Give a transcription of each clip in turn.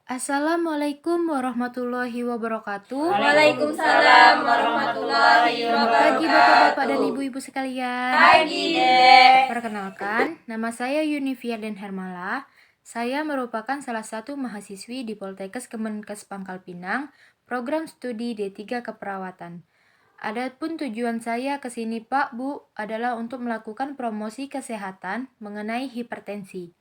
Assalamualaikum warahmatullahi wabarakatuh. Waalaikumsalam warahmatullahi Selamat pagi Bapak-bapak dan wabarakatuh. Ibu-ibu sekalian. Pagi, Dek. Perkenalkan, nama saya Yunifia Den Hermala. Saya merupakan salah satu mahasiswi di Poltekkes Kemenkes Pangkal Pinang, program studi D3 Keperawatan. Adapun tujuan saya ke sini Pak, Bu, adalah untuk melakukan promosi kesehatan mengenai hipertensi.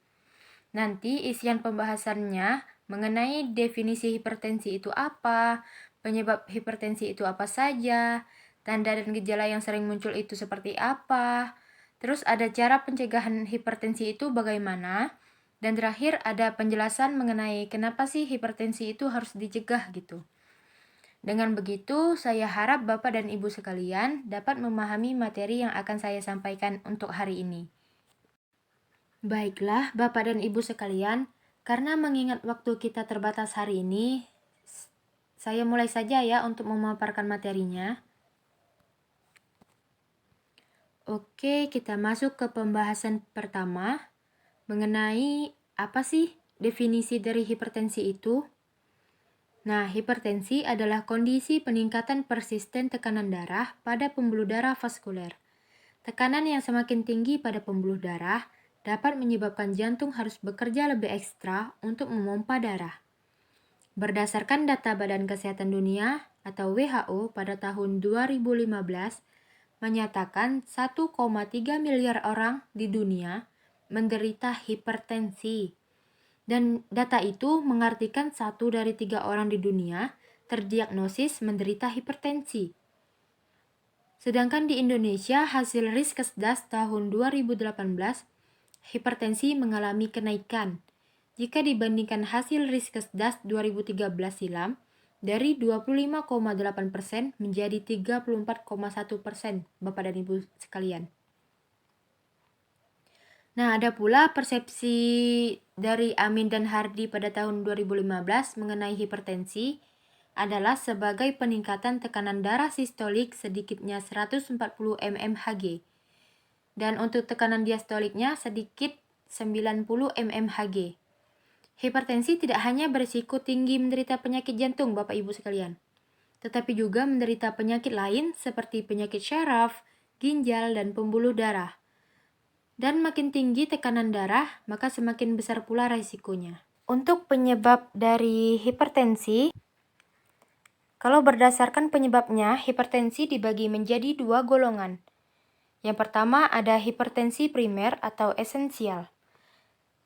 Nanti isian pembahasannya mengenai definisi hipertensi itu apa, penyebab hipertensi itu apa saja, tanda dan gejala yang sering muncul itu seperti apa, terus ada cara pencegahan hipertensi itu bagaimana, dan terakhir ada penjelasan mengenai kenapa sih hipertensi itu harus dicegah gitu. Dengan begitu, saya harap Bapak dan Ibu sekalian dapat memahami materi yang akan saya sampaikan untuk hari ini. Baiklah, Bapak dan Ibu sekalian, karena mengingat waktu kita terbatas hari ini, saya mulai saja ya untuk memaparkan materinya. Oke, kita masuk ke pembahasan pertama mengenai apa sih definisi dari hipertensi itu. Nah, hipertensi adalah kondisi peningkatan persisten tekanan darah pada pembuluh darah vaskuler. Tekanan yang semakin tinggi pada pembuluh darah dapat menyebabkan jantung harus bekerja lebih ekstra untuk memompa darah. Berdasarkan data Badan Kesehatan Dunia atau WHO pada tahun 2015 menyatakan 1,3 miliar orang di dunia menderita hipertensi. Dan data itu mengartikan 1 dari 3 orang di dunia terdiagnosis menderita hipertensi. Sedangkan di Indonesia, hasil Riskesdas tahun 2018, hipertensi mengalami kenaikan jika dibandingkan hasil Riskesdas 2013 silam dari 25,8% menjadi 34,1%, Bapak dan Ibu sekalian. Nah, ada pula persepsi dari Amin dan Hardy pada tahun 2015 mengenai hipertensi adalah sebagai peningkatan tekanan darah sistolik sedikitnya 140 mmHg dan untuk tekanan diastoliknya sedikit 90 mmHg. Hipertensi tidak hanya berisiko tinggi menderita penyakit jantung Bapak Ibu sekalian, tetapi juga menderita penyakit lain seperti penyakit syaraf, ginjal, dan pembuluh darah. Dan makin tinggi tekanan darah, maka semakin besar pula risikonya. Untuk penyebab dari hipertensi, kalau berdasarkan penyebabnya, hipertensi dibagi menjadi 2 golongan. Yang pertama ada hipertensi primer atau esensial.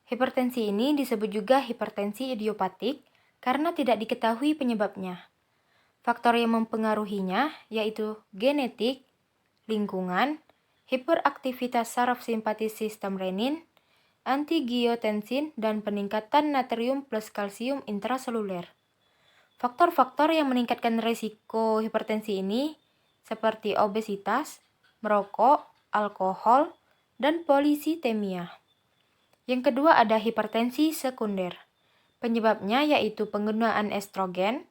Hipertensi ini disebut juga hipertensi idiopatik karena tidak diketahui penyebabnya. Faktor yang mempengaruhinya yaitu genetik, lingkungan, hiperaktivitas saraf simpatis sistem renin, antigiyotensin, dan peningkatan natrium plus kalsium intraseluler. Faktor-faktor yang meningkatkan risiko hipertensi ini seperti obesitas, merokok, alkohol, dan polisitemia. Yang kedua ada hipertensi sekunder. Penyebabnya yaitu penggunaan estrogen,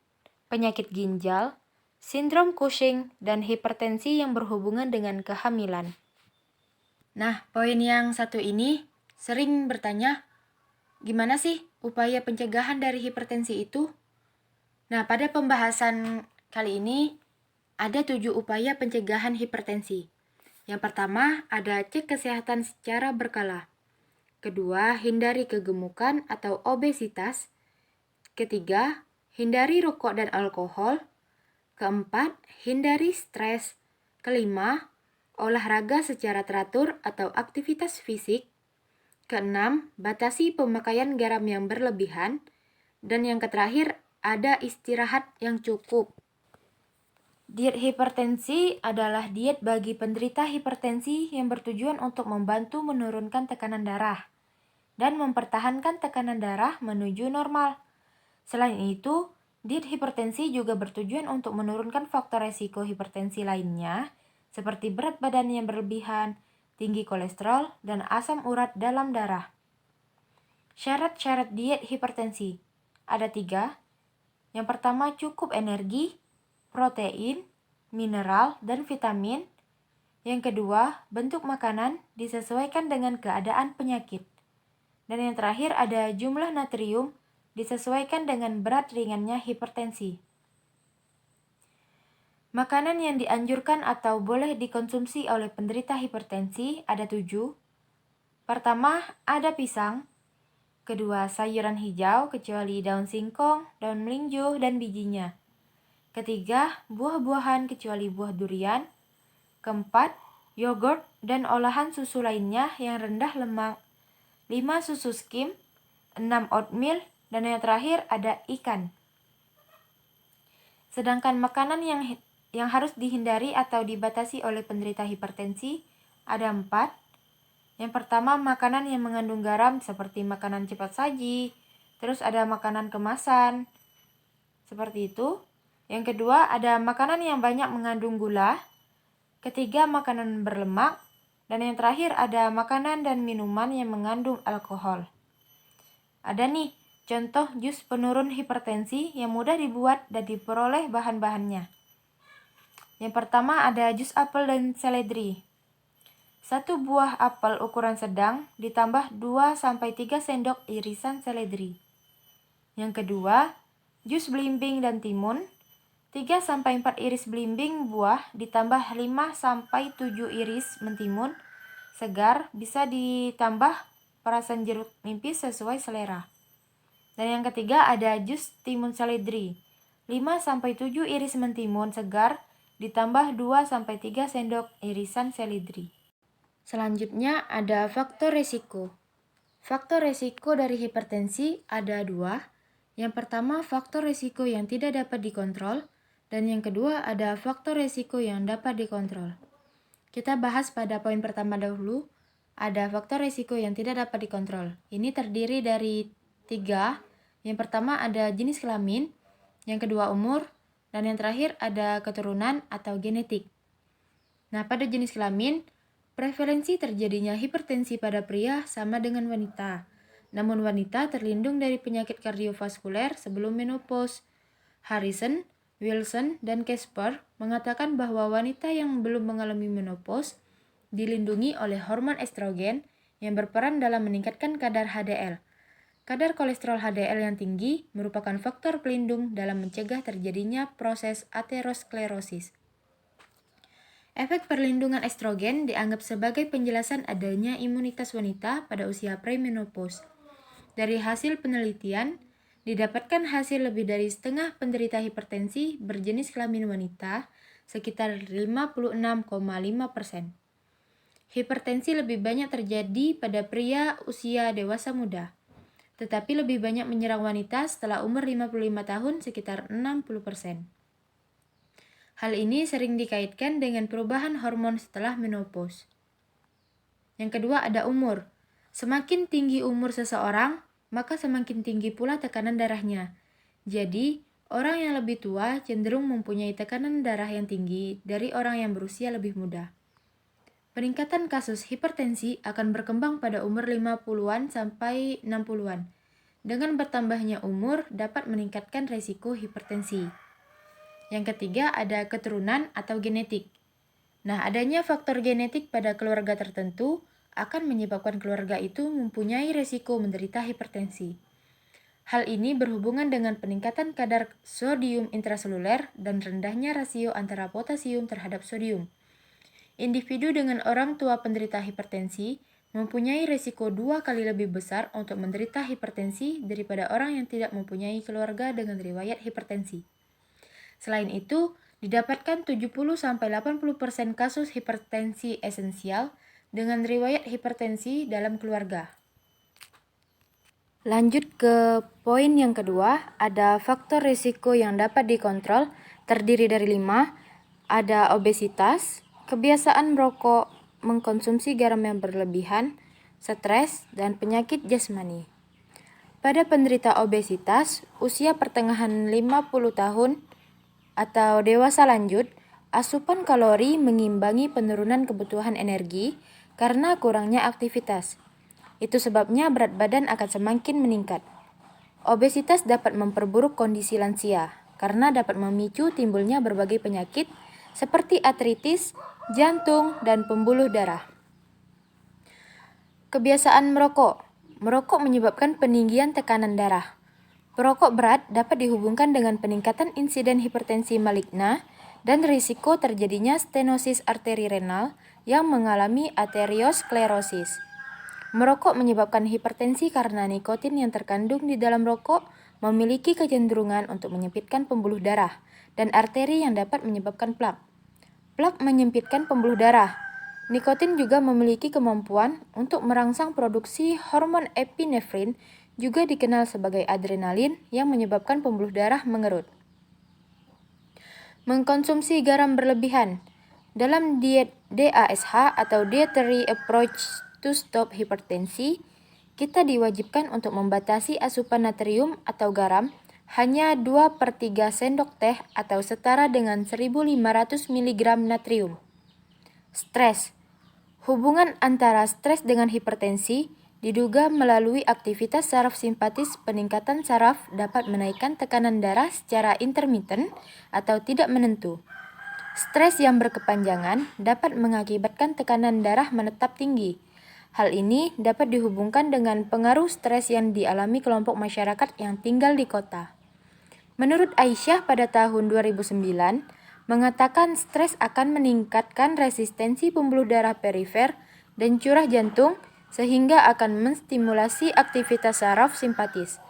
penyakit ginjal, sindrom Cushing, dan hipertensi yang berhubungan dengan kehamilan. Nah, poin yang satu ini sering bertanya, gimana sih upaya pencegahan dari hipertensi itu? Nah, pada pembahasan kali ini ada 7 upaya pencegahan hipertensi. Yang pertama, ada cek kesehatan secara berkala. Kedua, hindari kegemukan atau obesitas. Ketiga, hindari rokok dan alkohol. Keempat, hindari stres. Kelima, olahraga secara teratur atau aktivitas fisik. Keenam, batasi pemakaian garam yang berlebihan. Dan yang terakhir, ada istirahat yang cukup. Diet hipertensi adalah diet bagi penderita hipertensi yang bertujuan untuk membantu menurunkan tekanan darah dan mempertahankan tekanan darah menuju normal. Selain itu, diet hipertensi juga bertujuan untuk menurunkan faktor resiko hipertensi lainnya seperti berat badan yang berlebihan, tinggi kolesterol, dan asam urat dalam darah. Syarat-syarat diet hipertensi ada 3. Yang pertama, cukup energi, protein, mineral, dan vitamin. Yang kedua, bentuk makanan disesuaikan dengan keadaan penyakit. Dan yang terakhir ada jumlah natrium, disesuaikan dengan berat ringannya hipertensi. Makanan yang dianjurkan atau boleh dikonsumsi oleh penderita hipertensi ada 7. Pertama, ada pisang. Kedua, sayuran hijau kecuali daun singkong, daun melinjo, dan bijinya. Ketiga, buah-buahan kecuali buah durian. Keempat, yogurt dan olahan susu lainnya yang rendah lemak. 5, susu skim. 6, oatmeal. Dan yang terakhir ada ikan. Sedangkan makanan yang harus dihindari atau dibatasi oleh penderita hipertensi ada 4. Yang pertama, makanan yang mengandung garam seperti makanan cepat saji. Terus ada makanan kemasan. Seperti itu. Yang kedua, ada makanan yang banyak mengandung gula. Ketiga, makanan berlemak. Dan yang terakhir ada makanan dan minuman yang mengandung alkohol. Ada nih, contoh jus penurun hipertensi yang mudah dibuat dan diperoleh bahan-bahannya. Yang pertama ada jus apel dan seledri. 1 buah apel ukuran sedang ditambah 2-3 sendok irisan seledri. Yang kedua, jus belimbing dan timun. 3-4 iris belimbing buah ditambah 5-7 iris mentimun segar, bisa ditambah perasan jeruk nipis sesuai selera. Dan yang ketiga ada jus timun seledri. 5-7 iris mentimun segar ditambah 2-3 sendok irisan seledri. Selanjutnya ada faktor resiko. Faktor resiko dari hipertensi ada 2. Yang pertama, faktor resiko yang tidak dapat dikontrol. Dan yang kedua ada faktor resiko yang dapat dikontrol. Kita bahas pada poin pertama dahulu. Ada faktor resiko yang tidak dapat dikontrol. Ini terdiri dari 3. Yang pertama ada jenis kelamin, yang kedua umur, dan yang terakhir ada keturunan atau genetik. Nah, pada jenis kelamin, prevalensi terjadinya hipertensi pada pria sama dengan wanita. Namun wanita terlindung dari penyakit kardiovaskuler sebelum menopause. Harrison, Wilson, dan Casper mengatakan bahwa wanita yang belum mengalami menopause dilindungi oleh hormon estrogen yang berperan dalam meningkatkan kadar HDL. Kadar kolesterol HDL yang tinggi merupakan faktor pelindung dalam mencegah terjadinya proses aterosklerosis. Efek perlindungan estrogen dianggap sebagai penjelasan adanya imunitas wanita pada usia premenopause. Dari hasil penelitian, didapatkan hasil lebih dari setengah penderita hipertensi berjenis kelamin wanita, sekitar 56,5%. Hipertensi lebih banyak terjadi pada pria usia dewasa muda, tetapi lebih banyak menyerang wanita setelah umur 55 tahun sekitar 60%. Hal ini sering dikaitkan dengan perubahan hormon setelah menopause. Yang kedua ada umur. Semakin tinggi umur seseorang, maka semakin tinggi pula tekanan darahnya. Jadi, orang yang lebih tua cenderung mempunyai tekanan darah yang tinggi dari orang yang berusia lebih muda. Peningkatan kasus hipertensi akan berkembang pada umur 50-an sampai 60-an. Dengan bertambahnya umur dapat meningkatkan risiko hipertensi. Yang ketiga ada keturunan atau genetik. Nah, adanya faktor genetik pada keluarga tertentu akan menyebabkan keluarga itu mempunyai risiko menderita hipertensi. Hal ini berhubungan dengan peningkatan kadar sodium intraseluler dan rendahnya rasio antara potasium terhadap sodium. Individu dengan orang tua penderita hipertensi mempunyai risiko 2 kali lebih besar untuk menderita hipertensi daripada orang yang tidak mempunyai keluarga dengan riwayat hipertensi. Selain itu, didapatkan 70-80% kasus hipertensi esensial dengan riwayat hipertensi dalam keluarga. Lanjut ke poin yang kedua, ada faktor risiko yang dapat dikontrol, terdiri dari 5. Ada obesitas, kebiasaan merokok, mengkonsumsi garam yang berlebihan, stres, dan penyakit jasmani. Pada penderita obesitas, usia pertengahan 50 tahun atau dewasa lanjut, asupan kalori mengimbangi penurunan kebutuhan energi karena kurangnya aktivitas. Itu sebabnya berat badan akan semakin meningkat. Obesitas dapat memperburuk kondisi lansia karena dapat memicu timbulnya berbagai penyakit seperti artritis, jantung, dan pembuluh darah. Kebiasaan merokok. Merokok menyebabkan peninggian tekanan darah. Perokok berat dapat dihubungkan dengan peningkatan insiden hipertensi maligna dan risiko terjadinya stenosis arteri renal yang mengalami arteriosklerosis. Merokok menyebabkan hipertensi karena nikotin yang terkandung di dalam rokok memiliki kecenderungan untuk menyempitkan pembuluh darah dan arteri yang dapat menyebabkan plak. Plak menyempitkan pembuluh darah. Nikotin juga memiliki kemampuan untuk merangsang produksi hormon epinefrin, juga dikenal sebagai adrenalin, yang menyebabkan pembuluh darah mengerut. Mengkonsumsi garam berlebihan. Dalam diet DASH atau Dietary Approach to Stop Hypertension, kita diwajibkan untuk membatasi asupan natrium atau garam hanya 2/3 sendok teh atau setara dengan 1.500 mg natrium. Stres. Hubungan antara stres dengan hipertensi diduga melalui aktivitas saraf simpatis. Peningkatan saraf dapat menaikkan tekanan darah secara intermiten atau tidak menentu. Stres yang berkepanjangan dapat mengakibatkan tekanan darah menetap tinggi. Hal ini dapat dihubungkan dengan pengaruh stres yang dialami kelompok masyarakat yang tinggal di kota. Menurut Aisyah pada tahun 2009, mengatakan stres akan meningkatkan resistensi pembuluh darah perifer dan curah jantung sehingga akan menstimulasi aktivitas saraf simpatis.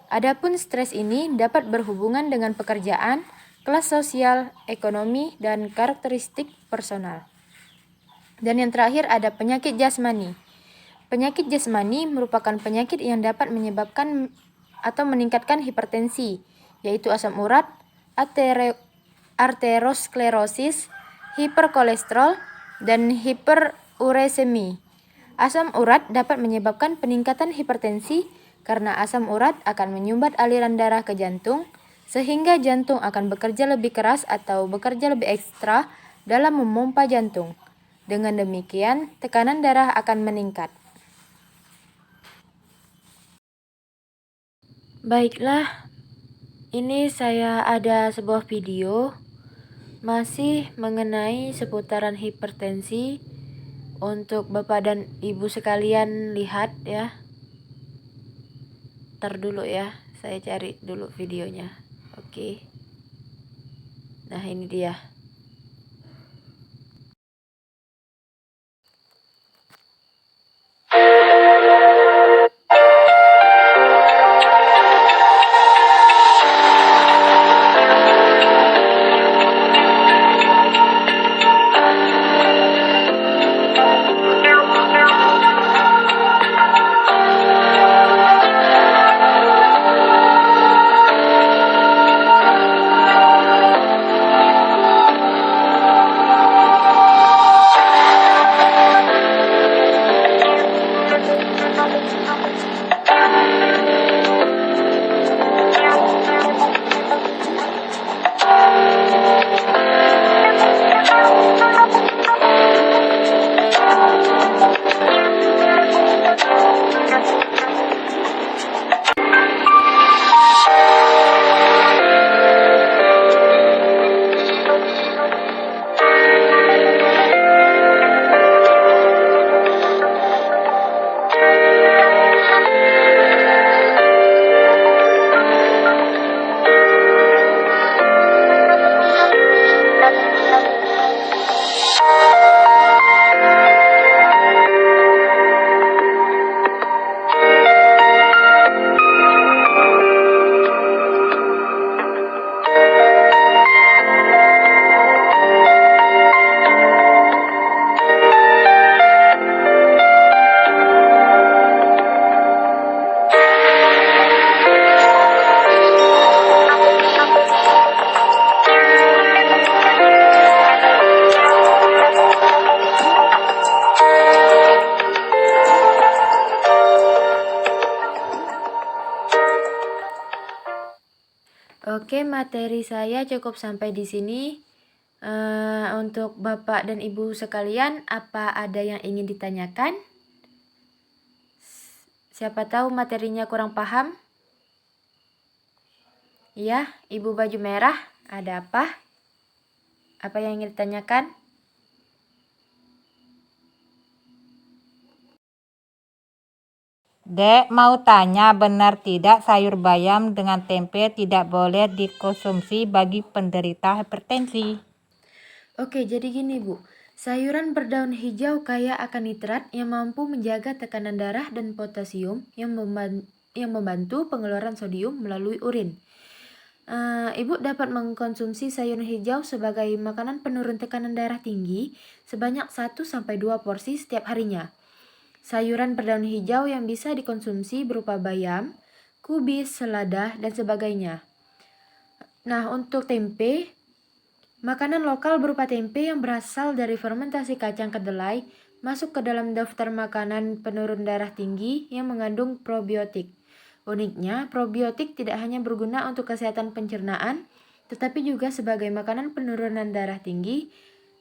Adapun stres ini dapat berhubungan dengan pekerjaan, kelas sosial, ekonomi, dan karakteristik personal. Dan yang terakhir ada penyakit jasmani. Penyakit jasmani merupakan penyakit yang dapat menyebabkan atau meningkatkan hipertensi, yaitu asam urat, arteriosklerosis, hiperkolesterol, dan hiperurasemi. Asam urat dapat menyebabkan peningkatan hipertensi karena asam urat akan menyumbat aliran darah ke jantung, sehingga jantung akan bekerja lebih keras atau bekerja lebih ekstra dalam memompa jantung. Dengan demikian, tekanan darah akan meningkat. Baiklah, ini saya ada sebuah video masih mengenai seputaran hipertensi. Untuk Bapak dan Ibu sekalian lihat ya. Ntar dulu ya, saya cari dulu videonya. Oke. Nah, ini dia. Oke, materi saya cukup sampai di sini. Untuk Bapak dan Ibu sekalian, apa ada yang ingin ditanyakan? Siapa tahu materinya kurang paham? Iya, Ibu baju merah, ada apa? Apa yang ingin ditanyakan? Dek, mau tanya benar tidak sayur bayam dengan tempe tidak boleh dikonsumsi bagi penderita hipertensi? Oke, jadi gini Bu. Sayuran berdaun hijau kaya akan nitrat yang mampu menjaga tekanan darah dan potasium yang membantu pengeluaran sodium melalui urin. Ibu dapat mengkonsumsi sayuran hijau sebagai makanan penurun tekanan darah tinggi sebanyak 1-2 porsi setiap harinya. Sayuran berdaun hijau yang bisa dikonsumsi berupa bayam, kubis, selada, dan sebagainya. Nah, untuk tempe, makanan lokal berupa tempe yang berasal dari fermentasi kacang kedelai masuk ke dalam daftar makanan penurun darah tinggi yang mengandung probiotik. Uniknya, probiotik tidak hanya berguna untuk kesehatan pencernaan, tetapi juga sebagai makanan penurunan darah tinggi.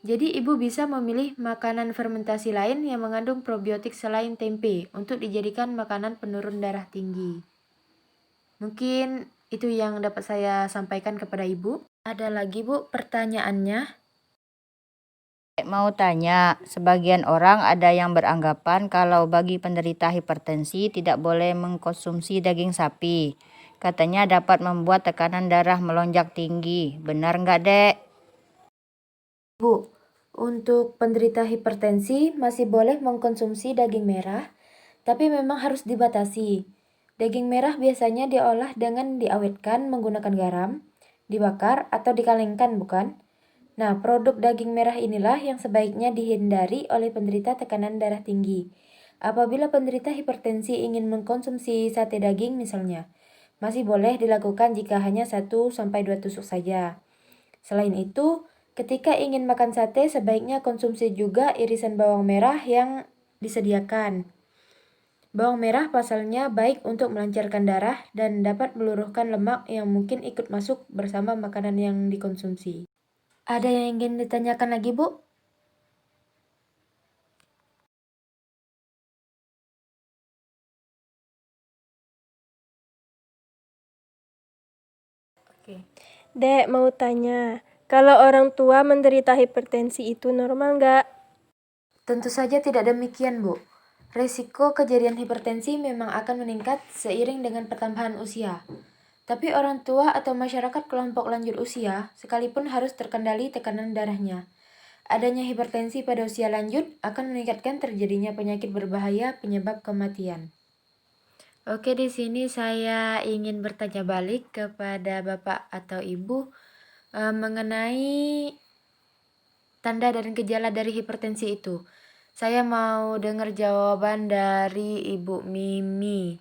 Jadi ibu bisa memilih makanan fermentasi lain yang mengandung probiotik selain tempe untuk dijadikan makanan penurun darah tinggi. Mungkin itu yang dapat saya sampaikan kepada ibu. Ada lagi Bu pertanyaannya? Mau tanya, sebagian orang ada yang beranggapan kalau bagi penderita hipertensi tidak boleh mengkonsumsi daging sapi. Katanya dapat membuat tekanan darah melonjak tinggi. Benar nggak, Dek? Bu, untuk penderita hipertensi masih boleh mengkonsumsi daging merah, tapi memang harus dibatasi. Daging merah biasanya diolah dengan diawetkan menggunakan garam, dibakar atau dikalengkan, bukan? Nah, produk daging merah inilah yang sebaiknya dihindari oleh penderita tekanan darah tinggi. Apabila penderita hipertensi ingin mengkonsumsi sate daging misalnya, masih boleh dilakukan jika hanya 1-2 tusuk saja. Selain itu, ketika ingin makan sate sebaiknya konsumsi juga irisan bawang merah yang disediakan. Bawang merah pasalnya baik untuk melancarkan darah dan dapat meluruhkan lemak yang mungkin ikut masuk bersama makanan yang dikonsumsi. Ada yang ingin ditanyakan lagi, Bu? Oke. Dek, mau tanya, kalau orang tua menderita hipertensi itu normal nggak? Tentu saja tidak demikian, Bu. Risiko kejadian hipertensi memang akan meningkat seiring dengan pertambahan usia. Tapi orang tua atau masyarakat kelompok lanjut usia sekalipun harus terkendali tekanan darahnya. Adanya hipertensi pada usia lanjut akan meningkatkan terjadinya penyakit berbahaya penyebab kematian. Oke, di sini saya ingin bertanya balik kepada Bapak atau Ibu mengenai tanda dan gejala dari hipertensi itu. Saya mau dengar jawaban dari Ibu Mimi.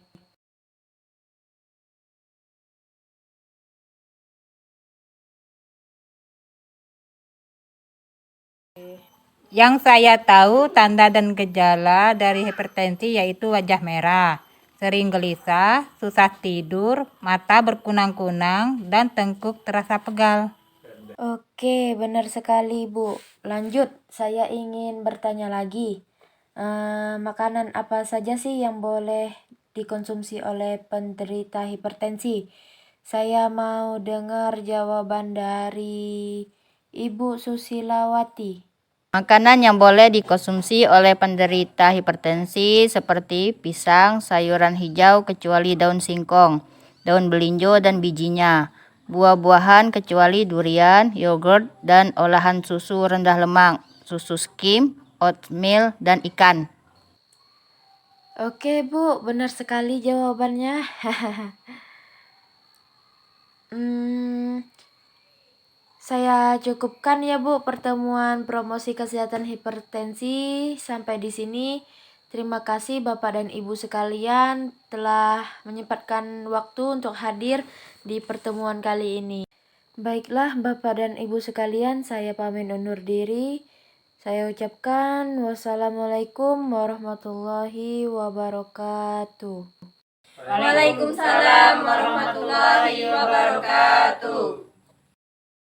Yang saya tahu tanda dan gejala dari hipertensi yaitu wajah merah, sering gelisah, susah tidur, mata berkunang-kunang, dan tengkuk terasa pegal. Oke, benar sekali Bu. Lanjut, saya ingin bertanya lagi. Makanan apa saja sih yang boleh dikonsumsi oleh penderita hipertensi? Saya mau dengar jawaban dari Ibu Susilawati. Makanan yang boleh dikonsumsi oleh penderita hipertensi seperti pisang, sayuran hijau kecuali daun singkong, daun belinjo dan bijinya, buah-buahan kecuali durian, yogurt, dan olahan susu rendah lemak, susu skim, oatmeal, dan ikan. Oke Bu, benar sekali jawabannya. Saya cukupkan ya Bu pertemuan promosi kesehatan hipertensi sampai di sini. Terima kasih Bapak dan Ibu sekalian telah menyempatkan waktu untuk hadir di pertemuan kali ini. Baiklah Bapak dan Ibu sekalian, saya pamit undur diri. Saya ucapkan wassalamualaikum warahmatullahi wabarakatuh. Waalaikumsalam warahmatullahi wabarakatuh.